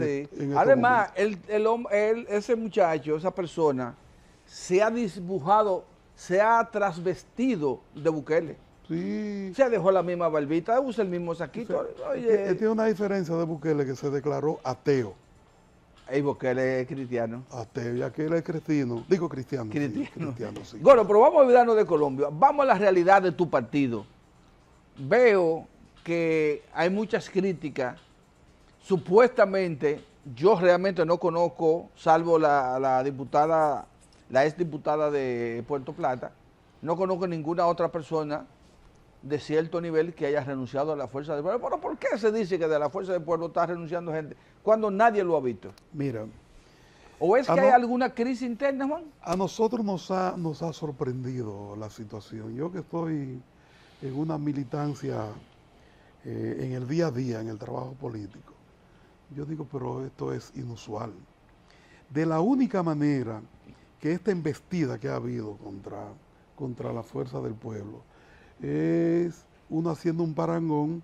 Además, ese muchacho, esa persona, se ha dibujado, se ha trasvestido de Bukele. Sí. Se dejó la misma barbita, usa el mismo saquito. Oye, tiene una diferencia de Bukele, que se declaró ateo. Y Bukele es cristiano. Ateo, y aquel es cristiano. Digo cristiano. Cristiano, sí. Bueno, pero vamos a olvidarnos de Colombia. Vamos a la realidad de tu partido. Veo que hay muchas críticas supuestamente, yo realmente no conozco, salvo la diputada, la exdiputada de Puerto Plata, no conozco ninguna otra persona de cierto nivel que haya renunciado a la Fuerza del Pueblo. Pero ¿por qué se dice que de la Fuerza del Pueblo está renunciando gente cuando nadie lo ha visto? Mira. ¿O es que hay alguna crisis interna, Juan? A nosotros nos ha sorprendido la situación. Yo que estoy en una militancia en el día a día, en el trabajo político, yo digo, pero esto es inusual. De la única manera que esta embestida que ha habido contra la Fuerza del Pueblo es uno haciendo un parangón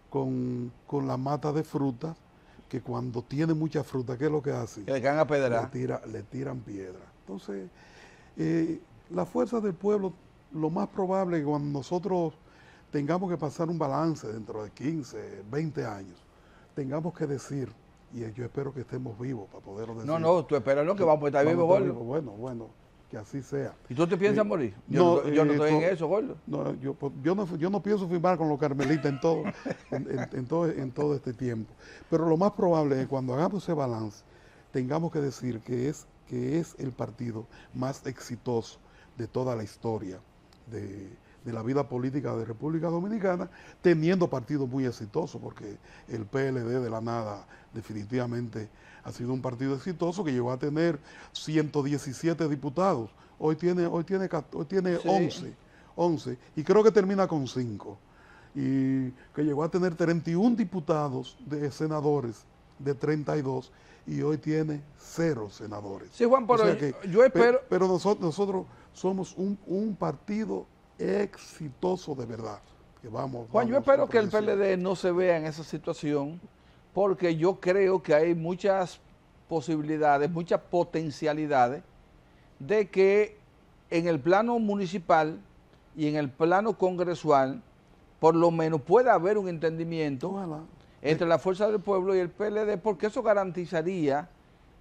con la mata de frutas, que cuando tiene mucha fruta, ¿qué es lo que hacen? Que le caen a pedra. Le tiran piedra. Entonces, la Fuerza del Pueblo, lo más probable es que cuando nosotros tengamos que pasar un balance dentro de 15, 20 años, tengamos que decir, y yo espero que estemos vivos para poderlo decir. No, tú esperas que vamos a estar vivos, Gordo. Bueno, que así sea. ¿Y tú te piensas morir? Yo no estoy en eso, Gordo. No, yo no pienso firmar con los carmelitas en todo este tiempo. Pero lo más probable es que cuando hagamos ese balance, tengamos que decir que es el partido más exitoso de toda la historia de la vida política de República Dominicana, teniendo partidos muy exitosos, porque el PLD de la nada definitivamente ha sido un partido exitoso que llegó a tener 117 diputados. Hoy tiene 11, y creo que termina con 5. Y que llegó a tener 31 diputados de senadores de 32, y hoy tiene 0 senadores. Sí, Juan, pero yo espero... Pero nosotros somos un partido exitoso de verdad. Juan, yo espero que el PLD no se vea en esa situación, porque yo creo que hay muchas posibilidades, muchas potencialidades de que en el plano municipal y en el plano congresual, por lo menos pueda haber un entendimiento entre la Fuerza del Pueblo y el PLD, porque eso garantizaría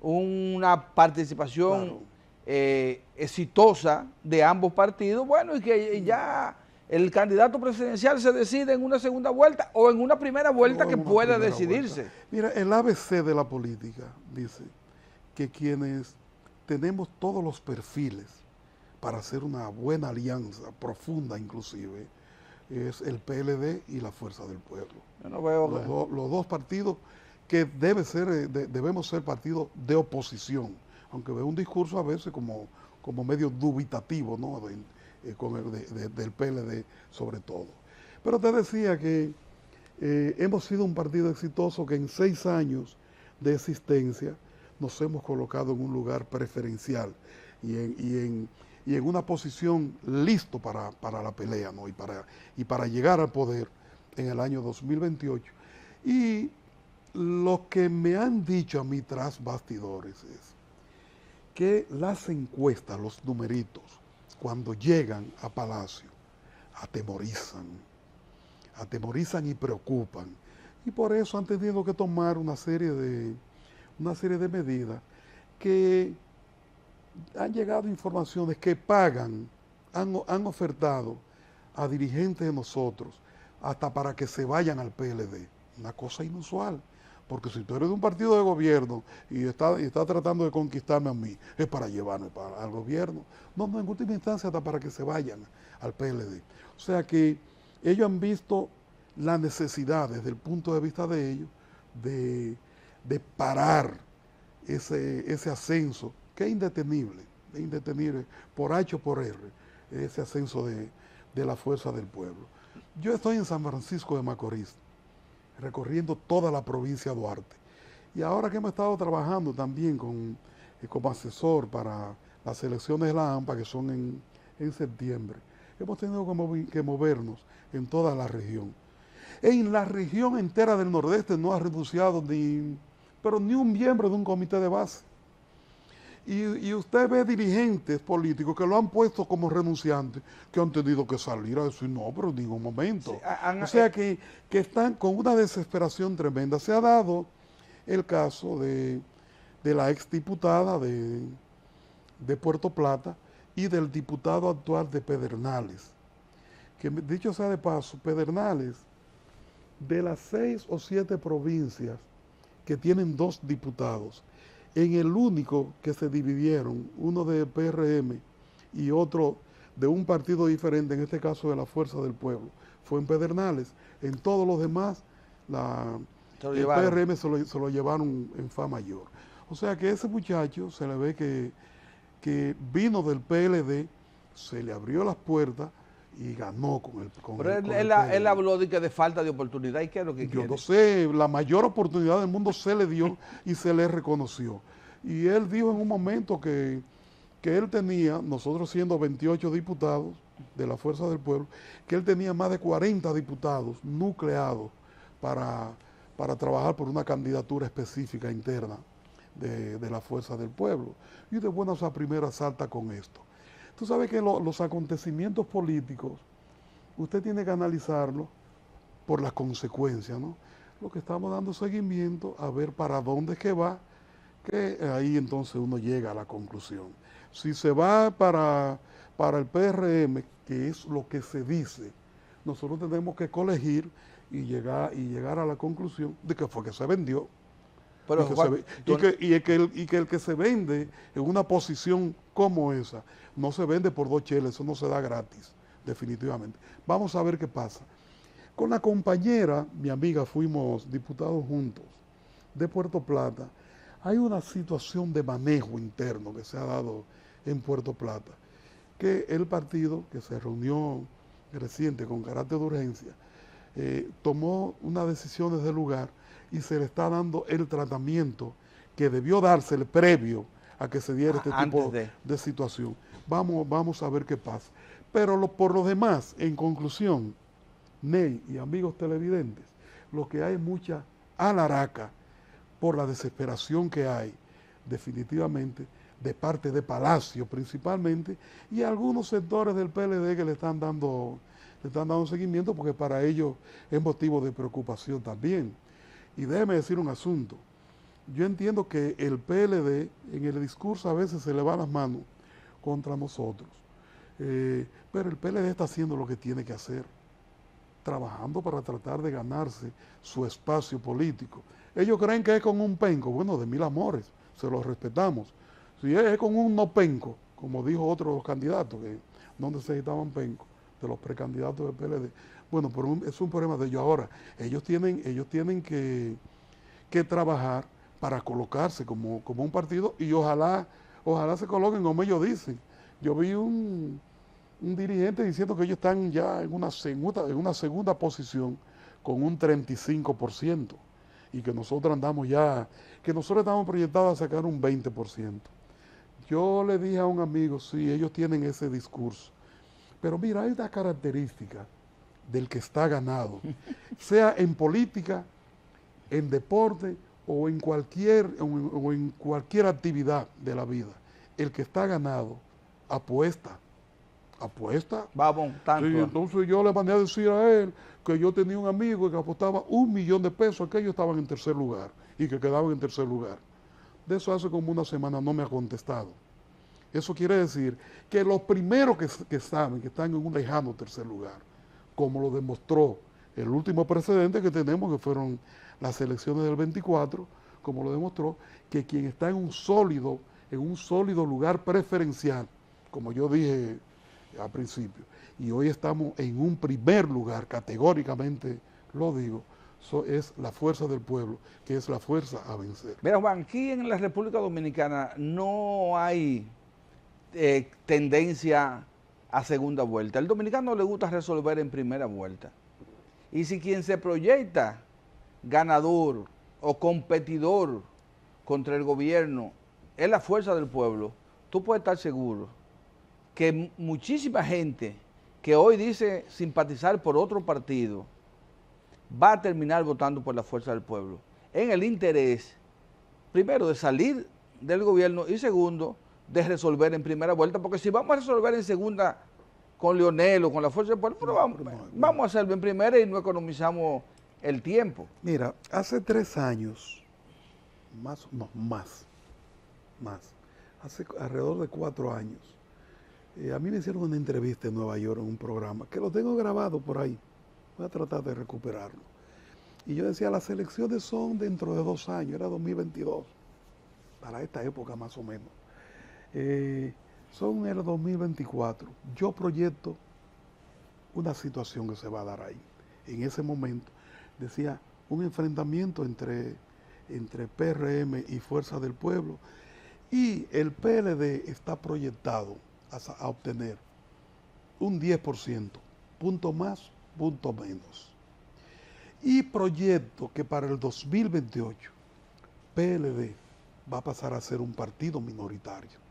una participación exitosa de ambos partidos, bueno, y que ya el candidato presidencial se decide en una segunda vuelta o en una primera vuelta que pueda decidirse. Mira, el ABC de la política dice que quienes tenemos todos los perfiles para hacer una buena alianza, profunda inclusive, es el PLD y la Fuerza del Pueblo. Yo no veo los dos partidos que debemos ser partidos de oposición, aunque veo un discurso a veces como medio dubitativo, ¿no? Del PLD sobre todo. Pero te decía que hemos sido un partido exitoso que en 6 años de existencia nos hemos colocado en un lugar preferencial y en una posición listo para la pelea, ¿no? y para llegar al poder en el año 2028. Y lo que me han dicho a mí tras bastidores es que las encuestas, los numeritos, cuando llegan a Palacio, atemorizan y preocupan. Y por eso han tenido que tomar una serie de medidas que han llegado informaciones que han ofertado a dirigentes de nosotros hasta para que se vayan al PLD. Una cosa inusual. Porque si tú eres de un partido de gobierno y está tratando de conquistarme a mí, es para llevarme al gobierno. No, en última instancia hasta para que se vayan al PLD. O sea que ellos han visto la necesidad desde el punto de vista de ellos de parar ese ascenso, que es indetenible por H o por R, ese ascenso de la Fuerza del Pueblo. Yo estoy en San Francisco de Macorís, recorriendo toda la provincia de Duarte. Y ahora que hemos estado trabajando también como asesor para las elecciones de la AMPA, que son en septiembre, hemos tenido que movernos en toda la región. En la región entera del Nordeste no ha renunciado ni un miembro de un comité de base. Y usted ve dirigentes políticos que lo han puesto como renunciantes, que han tenido que salir a decir, no, pero en ningún momento. Sí, o sea que están con una desesperación tremenda. Se ha dado el caso de la exdiputada de Puerto Plata y del diputado actual de Pedernales. Que dicho sea de paso, Pedernales, de las 6 o 7 provincias que tienen 2 diputados, en el único que se dividieron, uno de PRM y otro de un partido diferente, en este caso de la Fuerza del Pueblo, fue en Pedernales. En todos los demás, el PRM se lo llevaron en Fa Mayor. O sea que ese muchacho se le ve que vino del PLD, se le abrió las puertas y ganó con el Pero él habló de falta de oportunidad. ¿Y qué es lo que quiere? Yo no sé, la mayor oportunidad del mundo se le dio y se le reconoció. Y él dijo en un momento que él tenía, nosotros siendo 28 diputados de la Fuerza del Pueblo, que él tenía más de 40 diputados nucleados para trabajar por una candidatura específica interna de la Fuerza del Pueblo. Y de buenas a primeras salta con esto. Tú sabes que los acontecimientos políticos, usted tiene que analizarlos por las consecuencias, ¿no? Lo que estamos dando seguimiento a ver para dónde es que va, que ahí entonces uno llega a la conclusión. Si se va para el PRM, que es lo que se dice, nosotros tenemos que colegir y llegar a la conclusión de que fue que se vendió. Pero y que el que se vende en una posición como esa, no se vende por 2 cheles, eso no se da gratis, definitivamente. Vamos a ver qué pasa. Con la compañera, mi amiga, fuimos diputados juntos de Puerto Plata. Hay una situación de manejo interno que se ha dado en Puerto Plata, que el partido que se reunió reciente con carácter de urgencia, tomó unas decisiones del lugar y se le está dando el tratamiento que debió dársele previo a que se diera este tipo de situación. Vamos a ver qué pasa. Pero por lo demás, en conclusión, Ney y amigos televidentes, lo que hay es mucha alaraca por la desesperación que hay, definitivamente, de parte de Palacio principalmente, y algunos sectores del PLD que le están dando seguimiento, porque para ellos es motivo de preocupación también. Y déjeme decir un asunto. Yo entiendo que el PLD, en el discurso a veces se le va las manos contra nosotros, pero el PLD está haciendo lo que tiene que hacer, trabajando para tratar de ganarse su espacio político. Ellos creen que es con un penco, bueno, de 1000 amores, se los respetamos. Si es con un no penco, como dijo otro candidato, que no necesitaban penco, de los precandidatos del PLD, bueno, pero es un problema de ellos. Ahora, ellos tienen que trabajar para colocarse como un partido y ojalá se coloquen como ellos dicen. Yo vi un dirigente diciendo que ellos están ya en una segunda posición con un 35% y que nosotros estamos proyectados a sacar un 20%. Yo le dije a un amigo, sí, ellos tienen ese discurso, pero mira, hay una característica del que está ganado, sea en política, en deporte o en cualquier actividad de la vida. El que está ganado apuesta. Vamos, tanto. Sí, entonces yo le mandé a decir a él que yo tenía un amigo que apostaba $1.000.000 que ellos estaban en tercer lugar y que quedaban en tercer lugar. De eso hace como una semana no me ha contestado. Eso quiere decir que los primeros que saben que están en un lejano tercer lugar, como lo demostró el último precedente que tenemos, que fueron las elecciones del 24, como lo demostró, que quien está en un sólido lugar preferencial, como yo dije al principio, y hoy estamos en un primer lugar, categóricamente lo digo, es la Fuerza del Pueblo, que es la fuerza a vencer. Mira, Juan, aquí en la República Dominicana no hay tendencia a segunda vuelta. Al dominicano le gusta resolver en primera vuelta. Y si quien se proyecta ganador o competidor contra el gobierno es la Fuerza del Pueblo, tú puedes estar seguro que muchísima gente que hoy dice simpatizar por otro partido va a terminar votando por la Fuerza del Pueblo, en el interés, primero, de salir del gobierno y segundo, de resolver en primera vuelta, porque si vamos a resolver en segunda con Leonel o con la Fuerza del Pueblo, pero vamos a hacerlo en primera y no economizamos el tiempo. Mira, hace 3 años, hace alrededor de 4 años, a mí me hicieron una entrevista en Nueva York en un programa, que lo tengo grabado por ahí, voy a tratar de recuperarlo. Y yo decía, las elecciones son dentro de 2 años, era 2022, para esta época más o menos. Son el 2024. Yo proyecto una situación que se va a dar ahí. En ese momento, decía, un enfrentamiento entre PRM y Fuerza del Pueblo, y el PLD está proyectado a obtener un 10%, punto más, punto menos. Y proyecto que para el 2028 PLD va a pasar a ser un partido minoritario.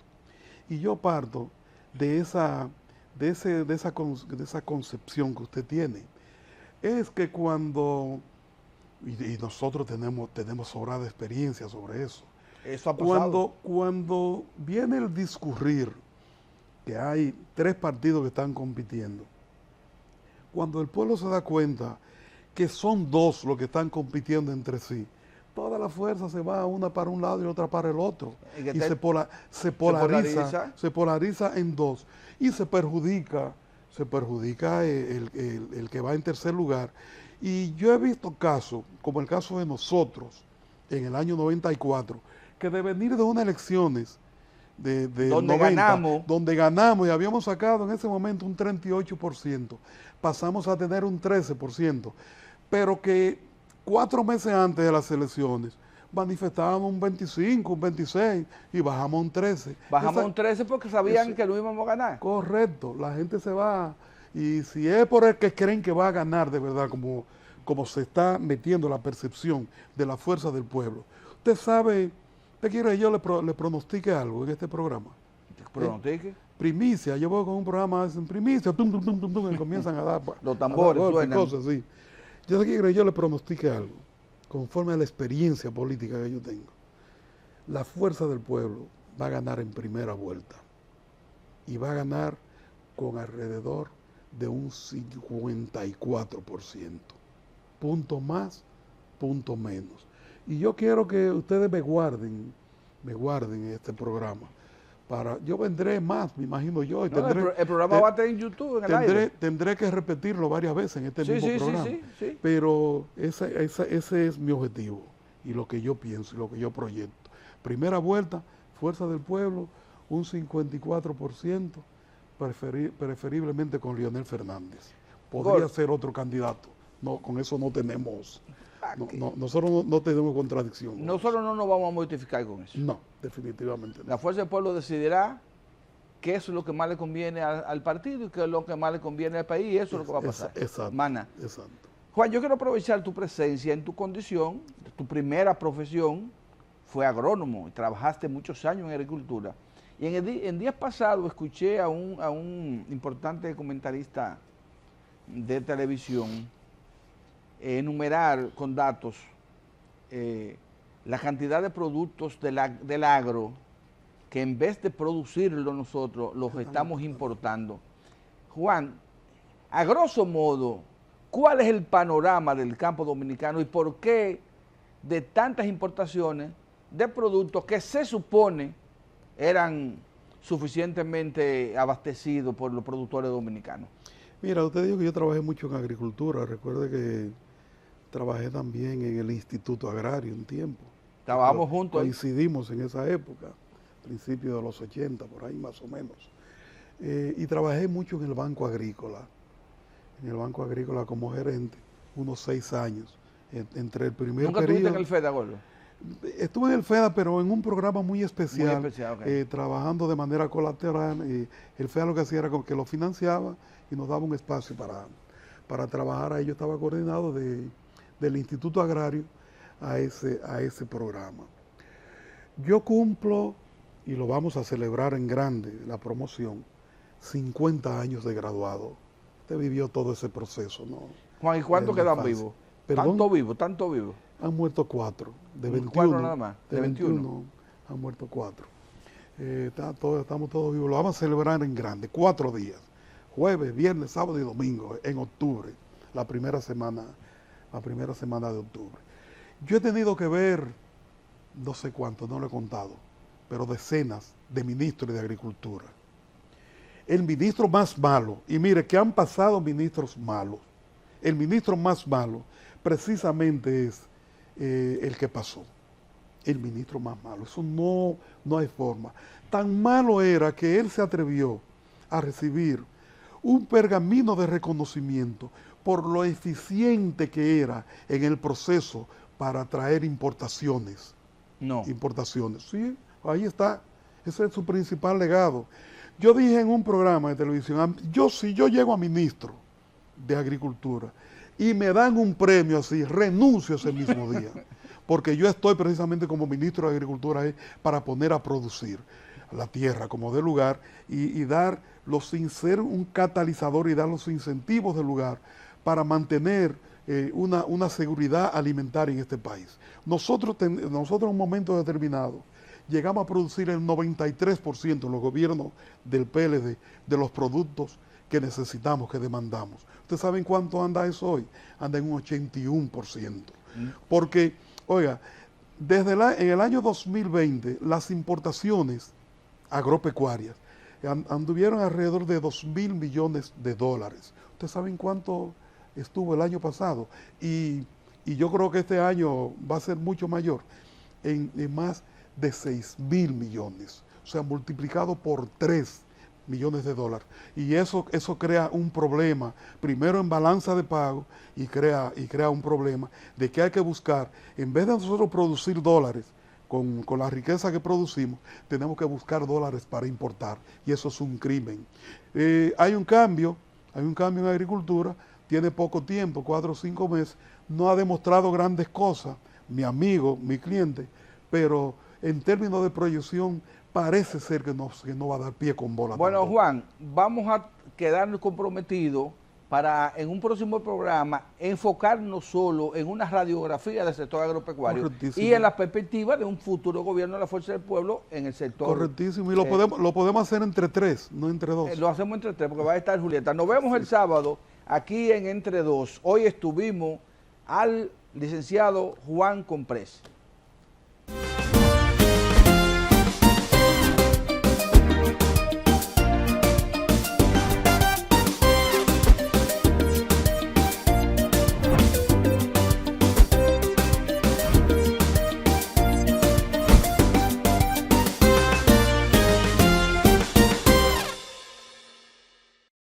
Y yo parto de esa concepción que usted tiene. Es que cuando, y nosotros tenemos sobrada experiencia sobre eso, eso ha pasado. Cuando viene el discurrir que hay 3 partidos que están compitiendo, cuando el pueblo se da cuenta que son 2 los que están compitiendo entre sí, toda la fuerza se va una para un lado y otra para el otro. Y se polariza en 2. Y se perjudica el que va en tercer lugar. Y yo he visto casos, como el caso de nosotros, en el año 94, que de venir de unas elecciones de donde 90, donde ganamos y habíamos sacado en ese momento un 38%, pasamos a tener un 13%, pero que 4 meses antes de las elecciones manifestábamos un 25, un 26 y bajamos un 13. Bajamos un 13 porque sabían que no íbamos a ganar. Correcto, la gente se va, y si es por el que creen que va a ganar de verdad, como se está metiendo la percepción de la fuerza del pueblo. Usted sabe, usted quiere que yo le pronostique algo en este programa. ¿Pronostique? Primicia, yo voy con un programa, hacen primicia, y comienzan a dar los tambores, suenan. Cosas así. Yo quiero que yo le pronostique algo, conforme a la experiencia política que yo tengo. La fuerza del pueblo va a ganar en primera vuelta, y va a ganar con alrededor de un 54%. Punto más, punto menos. Y yo quiero que ustedes me guarden este programa. Yo vendré más, me imagino yo. Y el programa va a estar en YouTube, en el aire. Tendré que repetirlo varias veces en este mismo programa. Sí. Pero ese es mi objetivo, y lo que yo pienso, y lo que yo proyecto. Primera vuelta, Fuerza del Pueblo, un 54%, preferiblemente con Leonel Fernández. Podría ser otro candidato. No, con eso no tenemos... nosotros no tenemos contradicción. Nosotros no nos vamos a mortificar con eso. No, definitivamente no. La Fuerza del Pueblo decidirá qué es lo que más le conviene al partido y qué es lo que más le conviene al país, y eso es lo que va a pasar. Exacto. Mana. Exacto. Juan, yo quiero aprovechar tu presencia en tu condición. Tu primera profesión fue agrónomo y trabajaste muchos años en agricultura. Y en días pasados escuché a un importante comentarista de televisión enumerar con datos la cantidad de productos del agro que en vez de producirlo nosotros los estamos importando. Juan, a grosso modo, ¿cuál es el panorama del campo dominicano y por qué de tantas importaciones de productos que se supone eran suficientemente abastecidos por los productores dominicanos? Mira, usted dijo que yo trabajé mucho en agricultura. Recuerde que trabajé también en el Instituto Agrario un tiempo. Trabajamos juntos. Coincidimos en esa época, principios de los 80, por ahí más o menos. Y trabajé mucho en el Banco Agrícola. En el Banco Agrícola como gerente, unos 6 años. Entre el primer ¿Nunca estuviste en el FEDA, Gordo? Estuve en el FEDA, pero en un programa muy especial, okay. Trabajando de manera colateral. El FEDA lo que hacía era que lo financiaba y nos daba un espacio para trabajar ahí. Yo estaba coordinado del Instituto Agrario a ese programa. Yo cumplo, y lo vamos a celebrar en grande, la promoción, 50 años de graduado. Usted vivió todo ese proceso, ¿no? Juan, ¿y cuántos quedan vivos? ¿Tanto vivo? Han muerto 4, de 21. 4 nada más, de 21 han muerto 4. Estamos todos vivos. Lo vamos a celebrar en grande, 4 días. Jueves, viernes, sábado y domingo, en octubre, la primera semana de octubre. Yo he tenido que ver, no sé cuántos, no lo he contado, pero decenas de ministros de Agricultura. El ministro más malo, y mire que han pasado ministros malos, el ministro más malo, precisamente es el que pasó, el ministro más malo. Eso no hay forma. Tan malo era que él se atrevió a recibir un pergamino de reconocimiento por lo eficiente que era en el proceso para traer importaciones. Importaciones, sí, ahí está. Ese es su principal legado. Yo dije en un programa de televisión, si yo llego a ministro de Agricultura y me dan un premio así, renuncio ese mismo día, porque yo estoy precisamente como ministro de Agricultura ahí para poner a producir la tierra como de lugar y dar ser un catalizador y dar los incentivos del lugar para mantener una seguridad alimentaria en este país. Nosotros en un momento determinado llegamos a producir el 93% en los gobiernos del PLD de los productos que necesitamos, que demandamos. ¿Ustedes saben cuánto anda eso hoy? Anda en un 81%. Porque, oiga, en el año 2020 las importaciones agropecuarias anduvieron alrededor de 2.000 millones de dólares. ¿Ustedes saben cuánto estuvo el año pasado? Y yo creo que este año va a ser mucho mayor, en más de 6.000 millones, o sea, multiplicado por 3 millones de dólares. Y eso crea un problema, primero en balanza de pago, y crea un problema de que hay que buscar, en vez de nosotros producir dólares con la riqueza que producimos, tenemos que buscar dólares para importar, y eso es un crimen. Hay un cambio en agricultura, tiene poco tiempo, 4 o 5 meses, no ha demostrado grandes cosas, mi amigo, mi cliente, pero en términos de proyección parece ser que no va a dar pie con bola. Bueno, tampoco. Juan, vamos a quedarnos comprometidos para en un próximo programa enfocarnos solo en una radiografía del sector agropecuario y en la perspectiva de un futuro gobierno de la Fuerza del Pueblo en el sector. Correctísimo, y lo podemos hacer entre 3, no entre 2. Lo hacemos entre 3 porque va a estar Julieta. Nos vemos el sábado aquí en Entre 2. Hoy estuvimos al licenciado Juan Comprés.